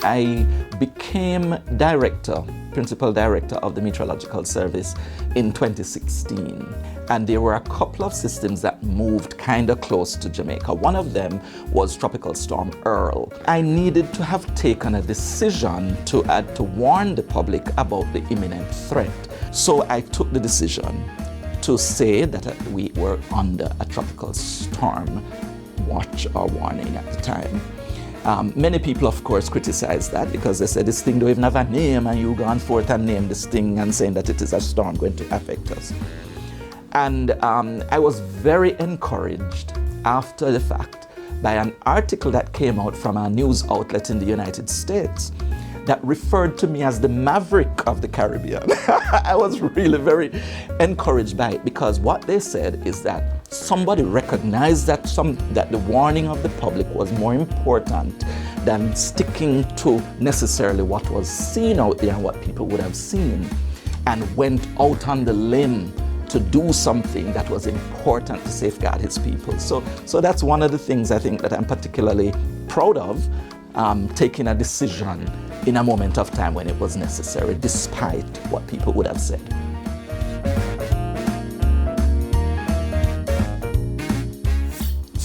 I became principal director of the Meteorological Service in 2016. And there were a couple of systems that moved kind of close to Jamaica. One of them was Tropical Storm Earl. I needed to have taken a decision to warn the public about the imminent threat. So I took the decision to say that we were under a tropical storm watch or warning at the time. Many people, of course, criticized that because they said this thing don't even have a name, and you gone forth and name this thing and saying that it is a storm going to affect us. And I was very encouraged after the fact by an article that came out from a news outlet in the United States that referred to me as the maverick of the Caribbean. I was really very encouraged by it because what they said is that somebody recognized that the warning of the public was more important than sticking to necessarily what was seen out there and what people would have seen, and went out on the limb to do something that was important to safeguard his people. So that's one of the things I think that I'm particularly proud of, taking a decision in a moment of time when it was necessary, despite what people would have said.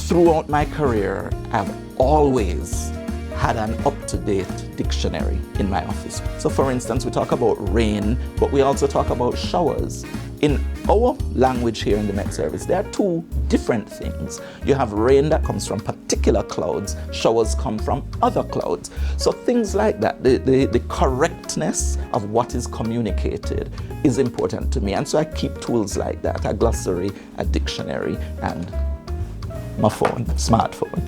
Throughout my career, I've always had an up-to-date dictionary in my office. So for instance, we talk about rain, but we also talk about showers. In our language here in the Met Service, there are two different things. You have rain that comes from particular clouds, showers come from other clouds. So things like that, the correctness of what is communicated is important to me. And so I keep tools like that, a glossary, a dictionary, and my phone, smartphone.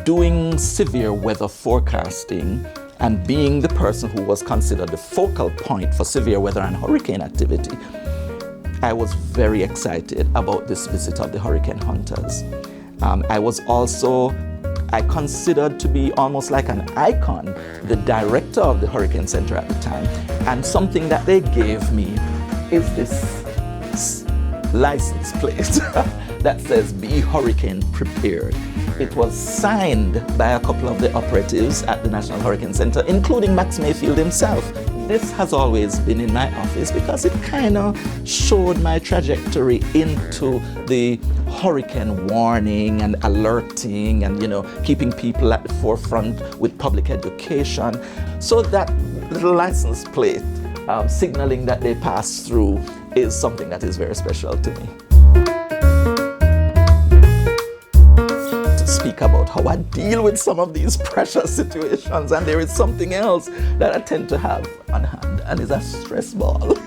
Doing severe weather forecasting and being the person who was considered the focal point for severe weather and hurricane activity, I was very excited about this visit of the hurricane hunters. I considered to be almost like an icon, the director of the Hurricane Center at the time, and something that they gave me is this license plate that says "Be Hurricane Prepared." It was signed by a couple of the operatives at the National Hurricane Center, including Max Mayfield himself. This has always been in my office because it kind of showed my trajectory into the hurricane warning and alerting and, keeping people at the forefront with public education. So that little license plate signaling that they pass through is something that is very special to me. Speak about how I deal with some of these pressure situations, and there is something else that I tend to have on hand, and it's a stress ball.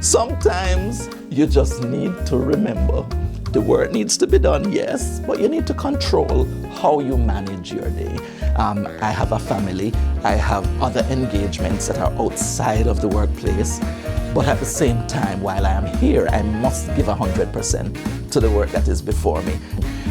Sometimes you just need to remember the work needs to be done, yes, but you need to control how you manage your day. I have a family, I have other engagements that are outside of the workplace, but at the same time, while I am here, I must give 100% to the work that is before me.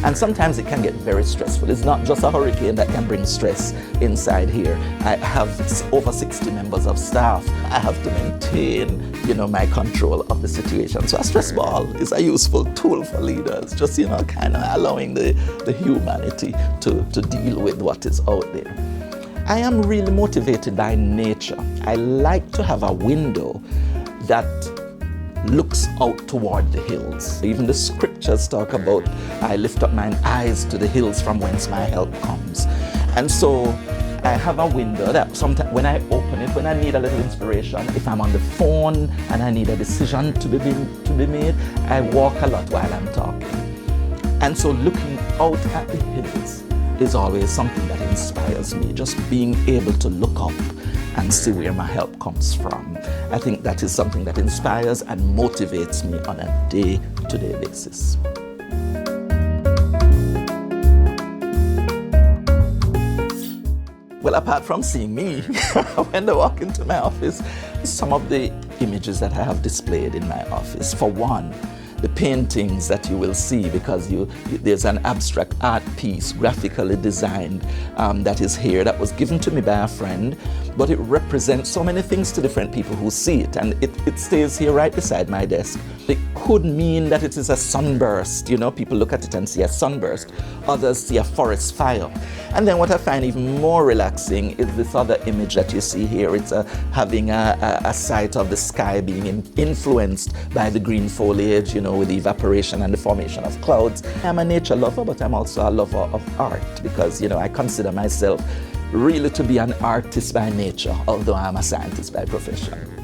And sometimes it can get very stressful. It's not just a hurricane that can bring stress inside here. I have over 60 members of staff. I have to maintain, my control of the situation. So a stress ball is a useful tool for leaders, just, kind of allowing the humanity to deal with what is out there. I am really motivated by nature. I like to have a window that looks out toward the hills. Even the scriptures talk about, I lift up mine eyes to the hills from whence my help comes. And so I have a window that sometimes when I open it, when I need a little inspiration, if I'm on the phone and I need a decision to be made, I walk a lot while I'm talking. And so looking out at the hills is always something that inspires me, just being able to look up and see where my help comes from. I think that is something that inspires and motivates me on a day-to-day basis. Well, apart from seeing me when they walk into my office, some of the images that I have displayed in my office. For one, the paintings that you will see, because there's an abstract art piece graphically designed that is here, that was given to me by a friend but it represents so many things to different people who see it, and it stays here right beside my desk. It could mean that it is a sunburst, you know, people look at it and see a sunburst, others see a forest fire. And then what I find even more relaxing is this other image that you see here. It's having a sight of the sky being influenced by the green foliage, you know, with the evaporation and the formation of clouds. I'm a nature lover, but I'm also a lover of art because, you know, I consider myself really to be an artist by nature, although I'm a scientist by profession.